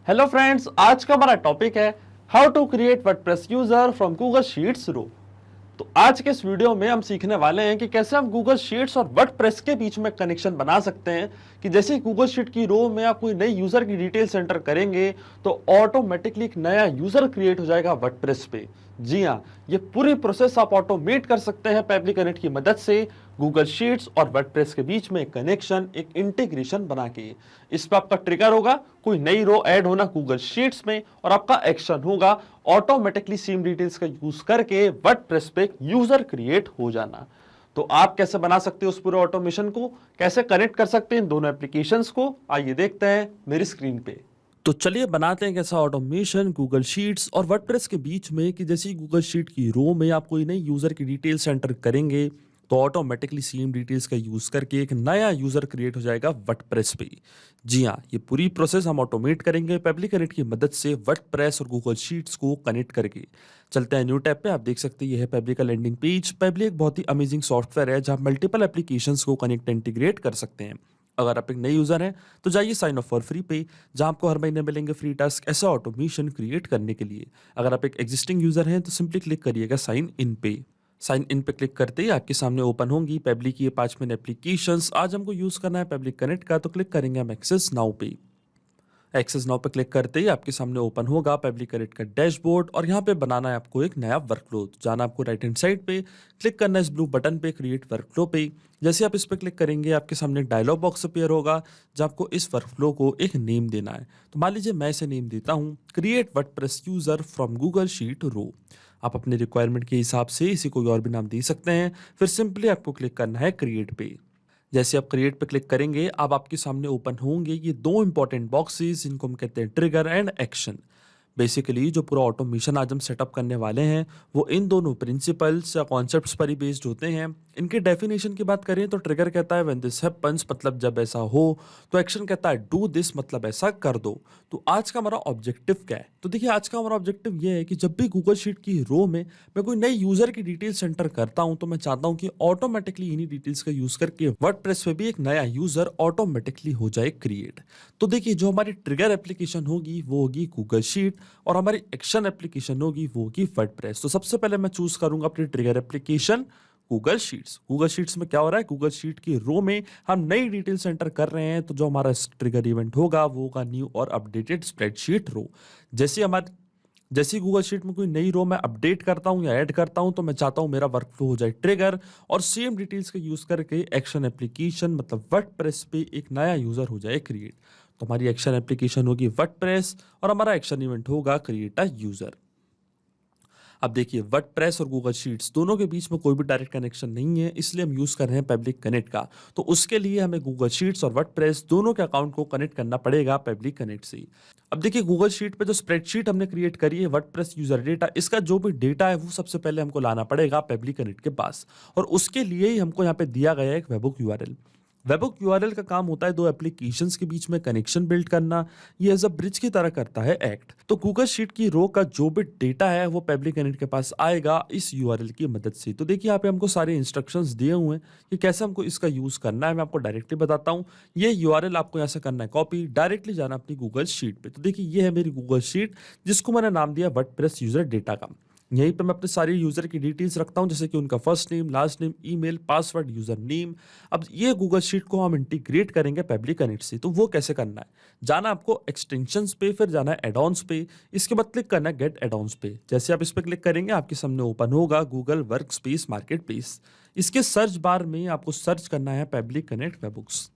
Hello friends, आज का हमारा टॉपिक है how to create WordPress user from Google sheets row. तो आज के इस वीडियो में हम सीखने वाले हैं कि कैसे हम गूगल शीट्स और वर्डप्रेस के बीच में कनेक्शन बना सकते हैं कि जैसे गूगल शीट की रो में आप कोई नई यूजर की डिटेल्स एंटर करेंगे तो ऑटोमेटिकली एक नया यूजर क्रिएट हो जाएगा वर्डप्रेस पे। जी हाँ, ये पूरी प्रोसेस आप ऑटोमेट कर सकते हैं पेबली कनेक्ट की मदद से गूगल शीट्स और वर्डप्रेस के बीच में कनेक्शन, एक इंटीग्रेशन बना के। इस पर आपका ट्रिगर होगा कोई नई रो ऐड होना गूगल शीट्स में और आपका एक्शन होगा ऑटोमेटिकली सेम डिटेल्स का यूज करके वर्डप्रेस पे यूजर क्रिएट हो जाना। तो आप कैसे बना सकते हो उस पूरे ऑटोमेशन को, कैसे कनेक्ट कर सकते हैं इन दोनों एप्लीकेशंस को, आइए देखते हैं मेरी स्क्रीन पे। तो चलिए बनाते हैं कैसा ऑटोमेशन गूगल शीट्स और वर्डप्रेस के बीच में कि जैसे ही गूगल शीट की रो में आप कोई नई यूजर की डिटेल्स एंटर करेंगे तो ऑटोमेटिकली सेम डिटेल्स का यूज करके एक नया यूजर क्रिएट हो जाएगा वर्डप्रेस पे। जी हाँ, ये पूरी प्रोसेस हम ऑटोमेट करेंगे पेबली कनेक्ट की मदद से वर्डप्रेस और गूगल शीट्स को कनेक्ट करके। चलते हैं न्यू टैब पे। आप देख सकते हैं ये है पेबली का लैंडिंग पेज। पेबली एक बहुत ही अमेजिंग सॉफ्टवेयर है जहाँ मल्टीपल एप्लीकेशंस को कनेक्ट इंटीग्रेट कर सकते हैं। अगर आप एक नए यूजर हैं तो जाइए साइन अप फॉर फ्री पे, जहां आपको हर महीने मिलेंगे फ्री टास्क ऐसा ऑटोमेशन क्रिएट करने के लिए। अगर आप एक एग्जिस्टिंग यूजर हैं तो सिंपली क्लिक करिएगा साइन इन पे। साइन इन पे क्लिक करते ही आपके सामने ओपन होंगी पेबली की ये 5 मेन एप्लीकेशंस। आज हमको यूज करना है पेबली कनेक्ट का, तो क्लिक करेंगे हम एक्सेस नाउ पे। एक्सेस नाउ पे क्लिक करते ही आपके सामने ओपन होगा पेबली कनेक्ट का डैशबोर्ड और यहाँ पे बनाना है आपको एक नया वर्कफ्लो। जाना आपको राइट हैंड साइड पे, क्लिक करना है इस ब्लू बटन पे क्रिएट वर्कफ्लो पे। जैसे आप इस पे क्लिक करेंगे आपके सामने डायलॉग बॉक्स अपीयर होगा जहाँ आपको इस वर्कफ्लो को एक नेम देना है। तो मान लीजिए मैं इसे नेम देता हूँ create WordPress user from Google sheet row. आप अपने रिक्वायरमेंट के हिसाब से इसे कोई और भी नाम दे सकते हैं। फिर सिंपली आपको क्लिक करना है क्रिएट पे। जैसे आप क्रिएट पे क्लिक करेंगे अब आपके सामने ओपन होंगे ये दो इंपॉर्टेंट बॉक्सेस, जिनको हम कहते हैं ट्रिगर एंड एक्शन। बेसिकली जो पूरा ऑटोमेशन आज हम सेटअप करने वाले हैं वो इन दोनों प्रिंसिपल्स या कॉन्सेप्ट्स पर ही बेस्ड होते हैं। इनके डेफिनेशन की बात करें तो ट्रिगर कहता है व्हेन दिस हैपेंस, मतलब जब ऐसा हो। तो एक्शन कहता है डू दिस, मतलब ऐसा कर दो। तो आज का हमारा ऑब्जेक्टिव क्या है? तो देखिए आज का हमारा ऑब्जेक्टिव ये है कि जब भी गूगल शीट की रो में मैं कोई नई यूजर की डिटेल्स एंटर करता हूं तो मैं चाहता हूं कि ऑटोमेटिकली इन्हीं डिटेल्स का यूज करके वर्डप्रेस पे भी एक नया यूजर ऑटोमेटिकली हो जाए क्रिएट। तो देखिए जो हमारी ट्रिगर एप्लीकेशन होगी वो होगी गूगल शीट और हमारी एक्शन एप्लीकेशन होगी वो होगी वर्डप्रेस। तो सबसे पहले मैं चूज करूंगा अपनी trigger application Google sheets. Google sheets में क्या हो रहा है, गूगल शीट की रो में हम नई डिटेल्स एंटर कर रहे हैं तो जो हमारा ट्रिगर इवेंट होगा वो होगा न्यू और अपडेटेड स्प्रेडशीट रो। जैसे गूगल शीट में कोई नई रो मैं अपडेट करता हूं या ऐड करता हूं तो मैं चाहता हूं मेरा वर्कफ्लो हो जाए ट्रिगर और सेम डिटेल्स का यूज करके एक्शन एप्लीकेशन मतलब वर्डप्रेस पे एक नया यूजर हो जाए क्रिएट। तो हमारी एक्शन एप्लीकेशन होगी वर्डप्रेस और हमारा एक्शन इवेंट होगा क्रिएट अ यूजर। अब देखिए वर्डप्रेस और गूगल शीट्स दोनों के बीच में कोई भी डायरेक्ट कनेक्शन नहीं है, इसलिए हम यूज कर रहे हैं पब्लिक कनेक्ट का। तो उसके लिए हमें गूगल शीट्स और वर्डप्रेस दोनों के अकाउंट को कनेक्ट करना पड़ेगा पब्लिक कनेक्ट से। अब देखिए गूगल शीट पे जो स्प्रेडशीट हमने क्रिएट करी है वर्डप्रेस यूजर डेटा, इसका जो भी डेटा है वो सबसे पहले हमको लाना पड़ेगा पब्लिक कनेक्ट के पास और उसके लिए ही हमको यहाँ पे दिया गया है एक वेबहुक यूआरएल। वेबहुक यूआरएल का काम होता है दो एप्लीकेशंस के बीच में कनेक्शन बिल्ड करना। ये एज अ ब्रिज की तरह करता है एक्ट। तो गूगल शीट की रो का जो भी डेटा है वो पब्लिक कनेक्ट के पास आएगा इस यूआरएल की मदद से। तो देखिए यहाँ पे हमको सारे इंस्ट्रक्शंस दिए हुए हैं कि कैसे हमको इसका यूज करना है। मैं आपको डायरेक्टली बताता हूँ। ये यूआरएल आपको यहाँ से करना है कॉपी, डायरेक्टली जाना अपनी गूगल शीट पे। तो देखिए ये है मेरी गूगल शीट जिसको मैंने नाम दिया वर्डप्रेस यूजर डेटा का। यहीं पे मैं अपने सारे यूजर की डिटेल्स रखता हूं जैसे कि उनका first name, last name, email, password, user name. अब ये गूगल शीट को हम इंटीग्रेट करेंगे पब्लिक कनेक्ट से। तो वो कैसे करना है, जाना आपको एक्सटेंशंस पे, फिर जाना है एडॉन्स पे, इसके बाद क्लिक करना है गेट एडॉन्स पे। जैसे आप इस पे क्लिक करेंगे आपके सामने ओपन होगा गूगल वर्कस्पेस मार्केटप्लेस। इसके सर्च बार में आपको सर्च करना है पब्लिक कनेक्ट वेबबुक्स।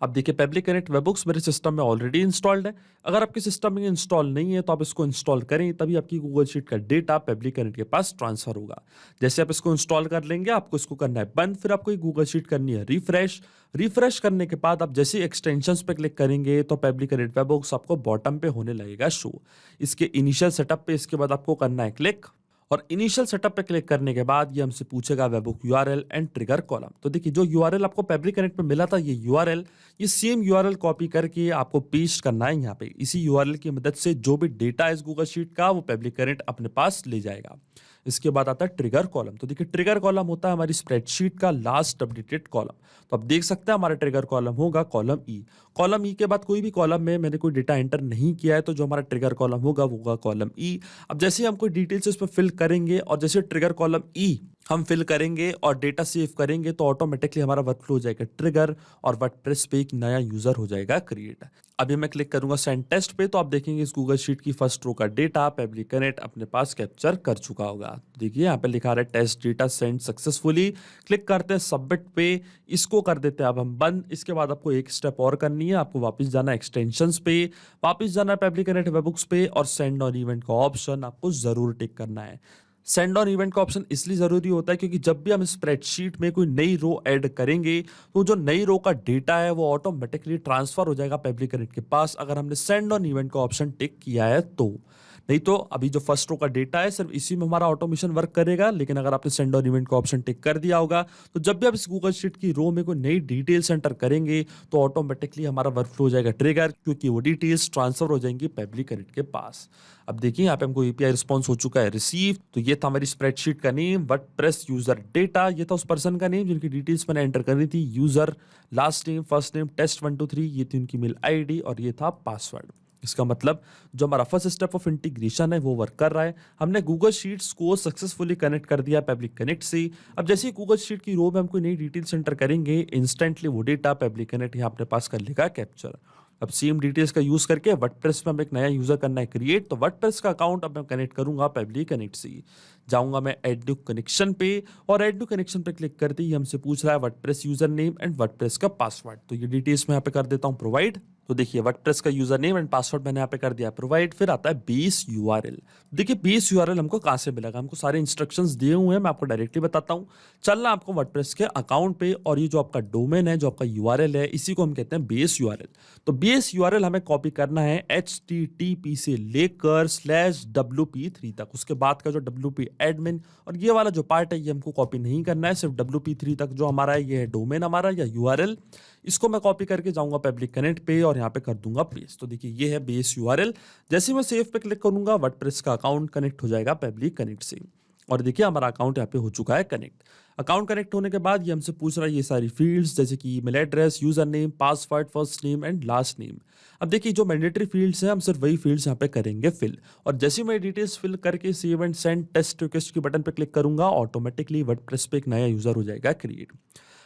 अब देखिए पब्लिक कनेक्ट वेबबुक्स मेरे सिस्टम में ऑलरेडी इंस्टॉल्ड है। अगर आपके सिस्टम में इंस्टॉल नहीं है तो आप इसको इंस्टॉल करें, तभी आपकी गूगल शीट का डेटा पब्लिक कनेक्ट के पास ट्रांसफर होगा। जैसे आप इसको इंस्टॉल कर लेंगे आपको इसको करना है बंद, फिर आपको ये गूगल शीट करनी है रिफ्रेश। रिफ्रेश करने के बाद आप जैसे एक्सटेंशंस पे क्लिक करेंगे तो पब्लिक कनेक्ट वेबबुक्स आपको बॉटम पे होने लगेगा शो। इसके इनिशियल सेटअप पे इसके बाद आपको करना है क्लिक और इनिशियल सेटअप पे क्लिक करने के बाद ये हमसे पूछेगा webhook URL and trigger column. तो देखिए जो यूआरएल आपको पब्लिक कनेक्ट पे मिला था ये यूआरएल ये सेम यूआरएल कॉपी करके आपको पेस्ट करना है यहाँ पे। इसी यूआरएल की मदद से जो भी डेटा है इस गूगल शीट का वो पब्लिक करंट अपने पास ले जाएगा। इसके बाद आता है ट्रिगर कॉलम। तो देखिए ट्रिगर कॉलम होता है हमारी स्प्रेडशीट का लास्ट अपडेटेड कॉलम। तो आप देख सकते हैं हमारा ट्रिगर कॉलम होगा कॉलम ई। कॉलम ई के बाद कोई भी कॉलम में मैंने कोई डेटा एंटर नहीं किया है तो जो हमारा ट्रिगर कॉलम होगा वो होगा कॉलम ई। अब जैसे ही हम कोई डिटेल्स उसमें फिल करेंगे और जैसे ट्रिगर कॉलम ई हम फिल करेंगे और डेटा सेव करेंगे तो ऑटोमेटिकली हमारा वर्कफ्लो हो जाएगा ट्रिगर और वर्डप्रेस पे एक नया यूजर हो जाएगा क्रिएट। अभी मैं क्लिक करूंगा सेंड टेस्ट पे तो आप देखेंगे इस गूगल शीट की फर्स्ट रो का डेटा पब्लिक कनेक्ट अपने पास कैप्चर कर चुका होगा। देखिए यहाँ पे लिखा रहा है test data send successfully. Click करते हैं सबमिट पे, इसको कर देते हैं अब हम बंद। इसके बाद आपको एक स्टेप और करनी है, आपको वापस जाना है एक्सटेंशंस पे, वापस जाना है पब्लिक कनेक्ट वेबबुक्स पे और सेंड ऑन इवेंट का ऑप्शन आपको जरूर टिक करना है। सेंड ऑन इवेंट का ऑप्शन इसलिए जरूरी होता है क्योंकि जब भी हम स्प्रेडशीट में कोई नई रो ऐड करेंगे तो जो नई रो का डेटा है वो ऑटोमेटिकली ट्रांसफर हो जाएगा पब्लिक कनेक्ट के पास अगर हमने सेंड ऑन इवेंट का ऑप्शन टिक किया है तो। नहीं तो अभी जो फर्स्ट रो का डेटा है सिर्फ इसी में हमारा ऑटोमेशन वर्क करेगा, लेकिन अगर आपने सेंड ऑन इवेंट का ऑप्शन टिक कर दिया होगा तो जब भी आप इस गूगल शीट की रो में कोई नई डिटेल्स एंटर करेंगे तो ऑटोमेटिकली हमारा वर्कफ्लो हो जाएगा ट्रिगर, क्योंकि वो डिटेल्स ट्रांसफर हो जाएंगी पब्लिक कनेक्ट के पास। अब देखिए यहाँ पे हमको एपीआई रिस्पॉन्स हो चुका है रिसीव। तो ये था हमारी स्प्रेडशीट का नेम, वर्डप्रेस यूजर डेटा, ये था उस पर्सन का नेम जिनकी डिटेल्स मैंने एंटर करनी थी, user, last name, first name, test123, ये थी उनकी मेल आईडी और ये था पासवर्ड। इसका मतलब जो हमारा फर्स्ट स्टेप ऑफ इंटीग्रेशन है वो वर्क कर रहा है। हमने गूगल शीट्स को सक्सेसफुली कनेक्ट कर दिया पब्लिक कनेक्ट से। अब जैसे ही गूगल शीट की रो में हम कोई नई डिटेल्स एंटर करेंगे इंस्टेंटली वो डेटा पब्लिक कनेक्ट यहाँ अपने पास कर लेगा कैप्चर। अब सेम डिटेल्स का यूज करके वर्डप्रेस में हम एक नया यूजर करना है क्रिएट। तो वर्डप्रेस का अकाउंट अब मैं कनेक्ट करूंगा पब्लिक कनेक्ट से। जाऊंगा मैं ऐड न्यू कनेक्शन पे और ऐड न्यू कनेक्शन पे क्लिक करते ही हमसे पूछ रहा है WordPress user name and WordPress का पासवर्ड। तो ये डिटेल्स मैं यहाँ पे कर देता हूँ प्रोवाइड। तो देखिए वर्डप्रेस का यूजर नेम एंड पासवर्ड मैंने यहाँ पे कर दिया प्रोवाइड। फिर आता है बेस यूआरएल। देखिए बेस यूआरएल हमको कहाँ से मिलेगा, हमको सारे इंस्ट्रक्शंस दिए हुए हैं, मैं आपको डायरेक्टली बताता हूँ। चलना आपको वर्डप्रेस के अकाउंट पे और ये जो आपका डोमेन है जो आपका यूआरएल है इसी को हम कहते हैं बेस यूआरएल। तो बेस यूआरएल हमें कॉपी करना है http से लेकर /wp3 तक। उसके बाद का जो wp एडमिन और ये वाला जो पार्ट है ये हमको कॉपी नहीं करना है, सिर्फ wp3 तक जो हमारा है ये है डोमेन हमारा या यूआरएल। इसको मैं कॉपी करके जाऊंगा पब्लिक कनेक्ट पे और यहाँ पे कर दूंगा पेस्ट। तो देखिए ये है बेस यूआरएल। जैसे मैं सेव पे क्लिक करूंगा वर्डप्रेस का अकाउंट कनेक्ट हो जाएगा पब्लिक कनेक्ट से और देखिए हमारा अकाउंट यहाँ पे हो चुका है कनेक्ट। अकाउंट कनेक्ट होने के बाद ये हमसे पूछ रहा है ये सारी फील्ड्स जैसे कि email address, user name, password, first name and last name. अब देखिए जो मैंडेटरी फील्ड्स हैं हम सिर्फ वही फील्ड्स यहाँ पे करेंगे फिल और जैसे मैं डिटेल्स फिल करके save and send test request के बटन पे क्लिक करूंगा ऑटोमेटिकली वर्डप्रेस पे एक नया यूजर हो जाएगा क्रिएट।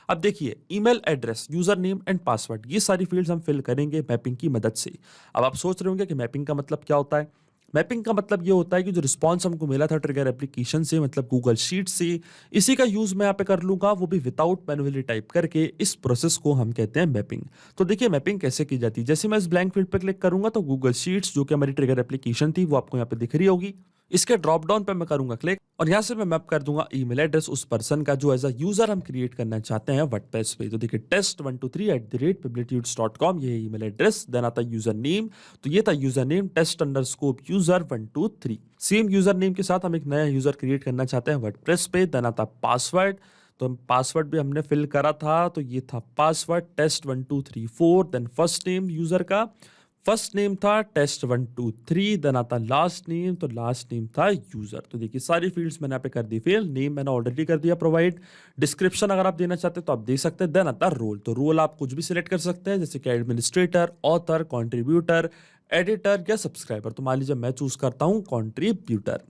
अब देखिए email address, user name and password ये सारी फील्ड्स हम फिल करेंगे मैपिंग की मदद से। अब आप सोच रहे होंगे कि मैपिंग का मतलब क्या होता है। मैपिंग का मतलब ये होता है कि जो रिस्पॉन्स हमको मिला था ट्रिगर एप्लीकेशन से मतलब गूगल शीट से, इसी का यूज मैं यहाँ पे कर लूंगा, वो भी विदाउट मैन्युअली टाइप करके। इस प्रोसेस को हम कहते हैं मैपिंग। तो देखिए मैपिंग कैसे की जाती है, जैसे मैं इस ब्लैंक फील्ड पे क्लिक करूंगा तो गूगल शीट्स जो कि हमारी ट्रिगर एप्लीकेशन थी वो आपको यहाँ पे दिख रही होगी। इसके ड्रॉप डाउन पे मैं करूंगा क्लिक और यहाँ से मैं मैप कर दूंगा ईमेल एड्रेस उस पर्सन का जो एज अ यूजर हम क्रिएट करना चाहते हैं वर्डप्रेस पे। तो देखिए test123@publictutils.com ये ईमेल एड्रेस। देन आता है यूजर नेम, तो ये था user name test_user123। Same user name के साथ हम एक नया यूजर क्रिएट करना चाहते हैं वर्डप्रेस पे। देन आता पासवर्ड, तो पासवर्ड भी हमने फिल करा था तो ये था password test1234। Then first name user का, फर्स्ट नेम था test123। देन आता लास्ट नेम, तो लास्ट नेम था यूजर। तो देखिए सारी फील्ड्स मैंने यहाँ पे कर दी फिल। नेम मैंने ऑलरेडी कर दिया प्रोवाइड। डिस्क्रिप्शन अगर आप देना चाहते हैं तो आप दे सकते हैं। देन आता रोल, तो रोल आप कुछ भी सिलेक्ट कर सकते हैं जैसे कि एडमिनिस्ट्रेटर, ऑथर, कॉन्ट्रीब्यूटर, एडिटर या सब्सक्राइबर। तो मान लीजिए मैं चूज करता हूँ कॉन्ट्रीब्यूटर।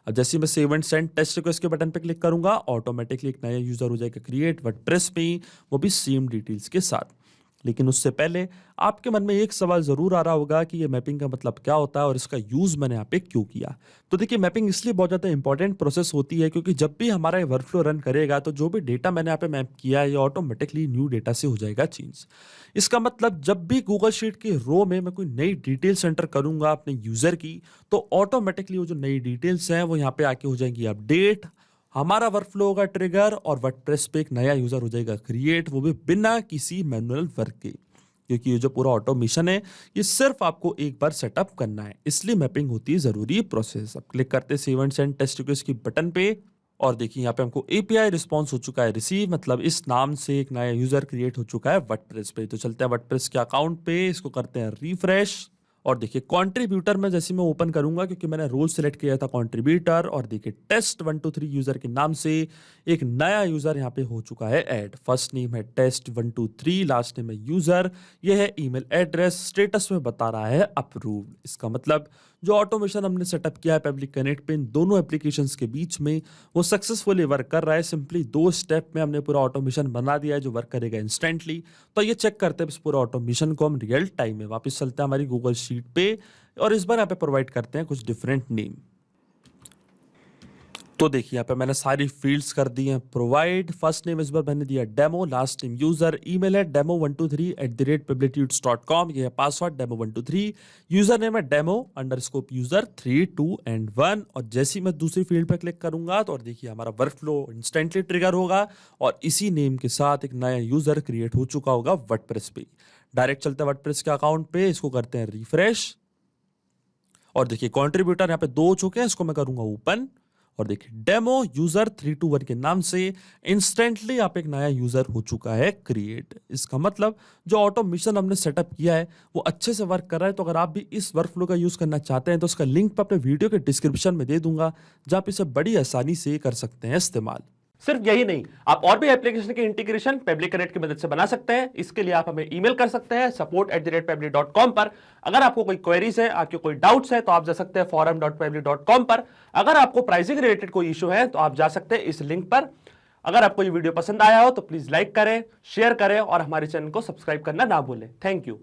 अब जैसे मैं save and send test request के बटन पे क्लिक करूंगा ऑटोमेटिकली एक नया यूजर हो जाएगा क्रिएट वर्डप्रेस पे, वो भी सेम डिटेल्स के साथ। लेकिन उससे पहले आपके मन में एक सवाल जरूर आ रहा होगा कि ये मैपिंग का मतलब क्या होता है और इसका यूज मैंने यहाँ पे क्यों किया। तो देखिए मैपिंग इसलिए बहुत ज्यादा इंपॉर्टेंट प्रोसेस होती है क्योंकि जब भी हमारा ये वर्कफ्लो रन करेगा तो जो भी डेटा मैंने यहाँ पे मैप किया है ये ऑटोमेटिकली न्यू डेटा से हो जाएगा चेंज। इसका मतलब जब भी गूगल शीट की रो में मैं कोई नई डिटेल्स एंटर करूंगा अपने यूजर की तो ऑटोमेटिकली वो जो नई डिटेल्स हैं वो यहाँ पे आके हो जाएंगी अपडेट, हमारा वर्कफ्लो होगा ट्रिगर और वर्डप्रेस पे एक नया यूजर हो जाएगा क्रिएट, वो भी बिना किसी मैनुअल वर्क के। क्योंकि ये जो पूरा ऑटोमेशन है ये सिर्फ आपको एक बार सेटअप करना है, इसलिए मैपिंग होती है जरूरी प्रोसेस। अब क्लिक करते save and send test request की बटन पे और देखिए यहाँ पे हमको एपीआई रिस्पॉन्स हो चुका है रिसीव, मतलब इस नाम से एक नया यूजर क्रिएट हो चुका है वर्डप्रेस पे। तो चलते हैं वर्डप्रेस के अकाउंट पे, इसको करते हैं रिफ्रेश। और देखिए कंट्रीब्यूटर में जैसे मैं ओपन करूंगा, क्योंकि मैंने रोल सेलेक्ट किया था कंट्रीब्यूटर, और देखिए टेस्ट 123 यूजर के नाम से एक नया यूजर यहाँ पे हो चुका है ऐड। फर्स्ट नेम है टेस्ट 123, लास्ट नेम है यूजर, ये है ईमेल एड्रेस, स्टेटस में बता रहा है अप्रूव्ड। इसका मतलब जो ऑटोमेशन हमने सेटअप किया है पब्लिक कनेक्ट पे इन दोनों एप्लीकेशंस के बीच में, वो सक्सेसफुली वर्क कर रहा है। सिंपली 2 स्टेप में हमने पूरा ऑटोमेशन बना दिया है जो वर्क करेगा इंस्टेंटली। तो ये चेक करते हैं इस पूरा ऑटोमेशन को हम रियल टाइम में। वापस चलते हैं हमारी गूगल शीट पे, और इस बार यहाँ पे प्रोवाइड करते हैं कुछ डिफरेंट नेम। तो देखिए यहाँ पे मैंने सारी फील्ड्स कर दी हैं प्रोवाइड। फर्स्ट नेम इस बार मैंने दिया demo, last name user, email है demo123@publictutes.com, ये है पासवर्ड demo123, यूजर नेम है demo_user 3 2 and 1। और जैसे ही मैं दूसरी फील्ड पे क्लिक करूंगा तो और देखिए हमारा वर्कफ्लो इंस्टेंटली ट्रिगर होगा, और इसी नेम के साथ एक नया यूजर क्रिएट हो चुका होगा वर्डप्रेस पे। डायरेक्ट चलते हैं वर्डप्रेस के अकाउंट पे, इसको करते हैं रिफ्रेश। और देखिए कंट्रीब्यूटर यहाँ पे 2 हो चुके हैं, इसको मैं करूंगा ओपन। और देखिए डेमो यूजर 321 के नाम से इंस्टेंटली आप एक नया यूजर हो चुका है क्रिएट। इसका मतलब जो ऑटोमेशन हमने सेटअप किया है वो अच्छे से वर्क कर रहा है। तो अगर आप भी इस वर्कफ्लो का यूज करना चाहते हैं तो उसका लिंक मैं अपने वीडियो के डिस्क्रिप्शन में दे दूंगा, जहां आप इसे बड़ी आसानी से कर सकते हैं इस्तेमाल। सिर्फ यही नहीं, आप और भी एप्लीकेशन के इंटीग्रेशन पब्लिक कनेक्ट की मदद से बना सकते हैं। इसके लिए आप हमें ईमेल कर सकते हैं support@public.com पर। अगर आपको कोई क्वेरीज है, आपके कोई डाउट्स है, तो आप जा सकते हैं forum.public.com पर। अगर आपको प्राइसिंग रिलेटेड कोई इशू है तो आप जा सकते हैं इस लिंक पर। अगर आपको ये वीडियो पसंद आया हो तो प्लीज लाइक करें, शेयर करें और हमारे चैनल को सब्सक्राइब करना ना भूलें। Thank you.